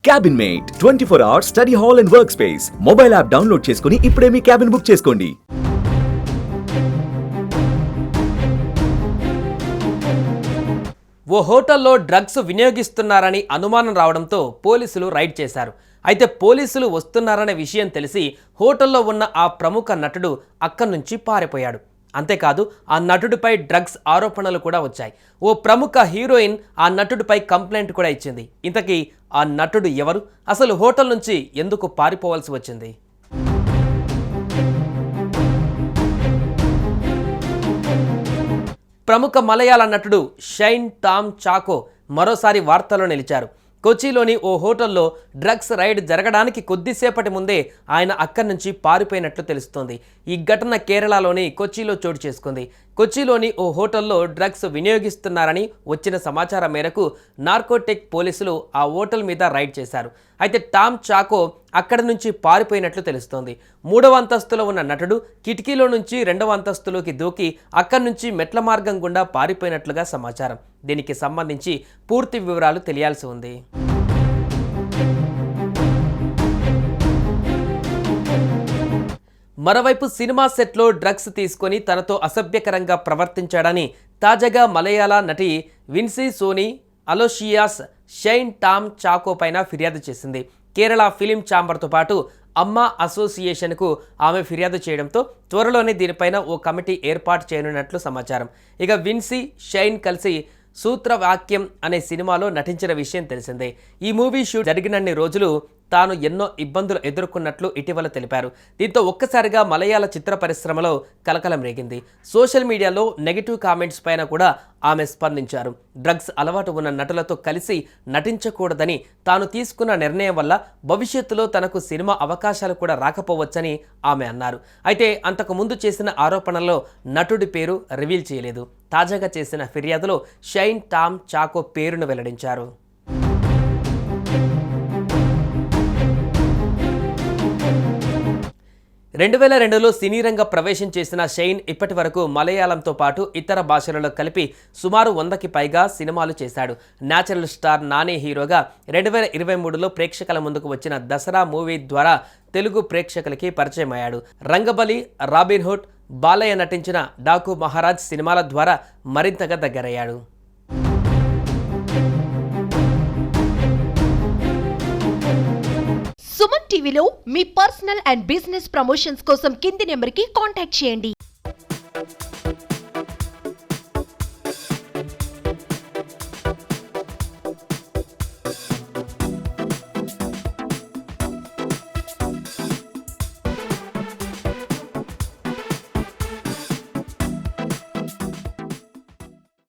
Cabin mate 24 hours study hall and work space mobile app download చేసుకుని ఇప్పుడే మీ cabin book చేసుకోండి. ఓ హోటల్లో drugs వినియోగిస్తున్నారని అనుమానం రావడంతో పోలీసులు రైడ్ చేశారు. అయితే పోలీసులు వస్తున్నారనే విషయం తెలిసి హోటల్లో ఉన్న ఆ ప్రముఖ నటుడు అక్కడి నుంచి పారిపోయాడు. అంతేకాదు ఆ నటుడిపై డ్రగ్స్ ఆరోపణలు కూడా వచ్చాయి. ఓ ప్రముఖ హీరోయిన్ ఆ నటుడిపై కంప్లైంట్ కూడా ఇచ్చింది. ఇంతకీ ఆ నటుడు ఎవరు? అసలు హోటల్ నుంచి ఎందుకు పారిపోవాల్సి వచ్చింది? ప్రముఖ మలయాళ నటుడు షైన్ టామ్ చాకో మరోసారి వార్తల్లో నిలిచారు. కొచ్చిలోని ఓ హోటల్లో డ్రగ్స్ రైడ్ జరగడానికి కొద్దిసేపటి ముందే ఆయన అక్కడి నుంచి పారిపోయినట్లు తెలుస్తోంది. ఈ ఘటన కేరళలోని కొచ్చిలో చోటు చేసుకుంది. కొచ్చిలోని ఓ హోటల్లో డ్రగ్స్ వినియోగిస్తున్నారని వచ్చిన సమాచారం మేరకు నార్కోటిక్ పోలీసులు ఆ హోటల్ మీద రైడ్ చేశారు. అయితే టామ్ చాకో అక్కడి నుంచి పారిపోయినట్లు తెలుస్తోంది. 3వ అంతస్తులో ఉన్న నటుడు కిటికీలో నుంచి 2వ అంతస్తులోకి దూకి అక్కడి నుంచి మెట్ల మార్గం గుండా పారిపోయినట్లుగా సమాచారం. దీనికి సంబంధించి పూర్తి వివరాలు తెలియాల్సి ఉంది. మరోవైపు సినిమా సెట్లో డ్రగ్స్ తీసుకొని తనతో అసభ్యకరంగా ప్రవర్తించాడని తాజాగా మలయాళ నటి విన్సీ సోనీ అలోషియాస్ షైన్ టామ్ చాకో పైన ఫిర్యాదు చేసింది. కేరళ ఫిలిం ఛాంబర్తో పాటు అమ్మా అసోసియేషన్కు ఆమె ఫిర్యాదు చేయడంతో త్వరలోనే దీనిపైన ఓ కమిటీ ఏర్పాటు చేయనున్నట్లు సమాచారం. ఇక విన్సీ షైన్ కలిసి సూత్రవాక్యం అనే సినిమాలో నటించిన విషయం తెలిసిందే. ఈ మూవీ షూట్ జరిగినన్ని రోజులు తాను ఎన్నో ఇబ్బందులు ఎదుర్కొన్నట్లు ఇటీవల తెలిపారు. దీంతో ఒక్కసారిగా మలయాళ చిత్ర పరిశ్రమలో కలకలం రేగింది. సోషల్ మీడియాలో నెగిటివ్ కామెంట్స్ పైన కూడా ఆమె స్పందించారు. డ్రగ్స్ అలవాటు ఉన్న నటులతో కలిసి నటించకూడదని, తాను తీసుకున్న నిర్ణయం వల్ల భవిష్యత్తులో తనకు సినిమా అవకాశాలు కూడా రాకపోవచ్చని ఆమె అన్నారు. అయితే అంతకు ముందు చేసిన ఆరోపణల్లో నటుడి పేరు రివీల్ చేయలేదు. తాజాగా చేసిన ఫిర్యాదులో షైన్ టామ్ చాకో పేరును వెల్లడించారు. 2002లో సినీ రంగ ప్రవేశం చేసిన షైన్ ఇప్పటి వరకు మలయాళంతో పాటు ఇతర భాషలలో కలిపి సుమారు 100కి పైగా సినిమాలు చేశాడు. న్యాచురల్ స్టార్ నాని హీరోగా 2023లో ప్రేక్షకుల ముందుకు వచ్చిన దసరా మూవీ ద్వారా తెలుగు ప్రేక్షకులకి పరిచయం అయ్యాడు. రంగబలి, రాబిన్హుడ్, బాలయ్య నటించిన డాకు మహారాజ్ సినిమాల ద్వారా మరింతగా దగ్గరయ్యాడు. సుమన్ టీవీలో మీ పర్సనల్ అండ్ బిజినెస్ ప్రమోషన్స్ కోసం కింది నెంబర్కి కాంటాక్ట్ చేయండి.